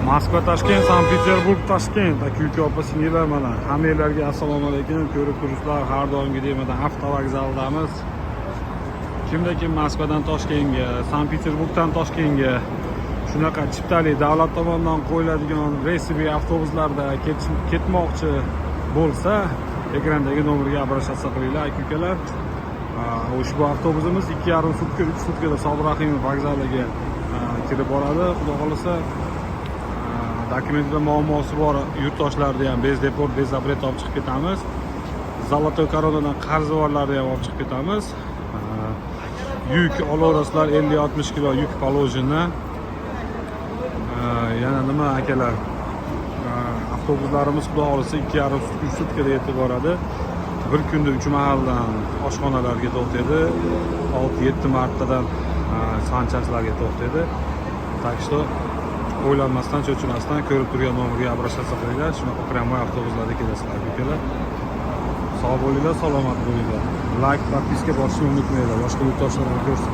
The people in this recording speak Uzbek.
Moskva Toshkent, Sankt-Peterburg Toshkent. Aka opa singillar mana hammalarga assalomu alaykum. Ko'rib turibsizlar, har doimgidek mana avtovokzaldamiz. Kim Moskvadan Toshkentga, Sankt-Peterburgdan Toshkentga shunaqa chiptali davlat tomonidan qo'yiladigan reysiy avtobuslarda ketmoqchi bo'lsa, ekrandagi nomerga обращаться qilinglar aka-ukalar. Ushbu avtobusimiz 2,5 sutka, 3 sutkada Sobir Rahimov vokzaliga kirib boradi. Xudo xolasa dokumentda muammosi bor yurtdoshlarni ham bezdeport, bezapret olib chiqib ketamiz. Zolotoy koronadan qarzi borlarni ham olib chiqib ketamiz. Yuk olaverasizlar 50-60 kilo yuk положено. Yana nima akalar? Avtobuslarimiz xudo xolasa 2,5 sutkada yetib boradi. Bir kunda 3 mahaldan oshxonalarga to'xtaydi. 6-7 martadan sanchaslarga to'xtaydi. Так что o'ylanmasdan, cho'chimasdan ko'rib turgan nomerga обращаться qilinglar. Shunaqa prямой avtobuslarda kelasizlar akalar. Sog' bo'linglar, salomat bo'linglar. Like, подписка bosishni unutmanglar. Boshqa yurtdoshlarga ko'rsin.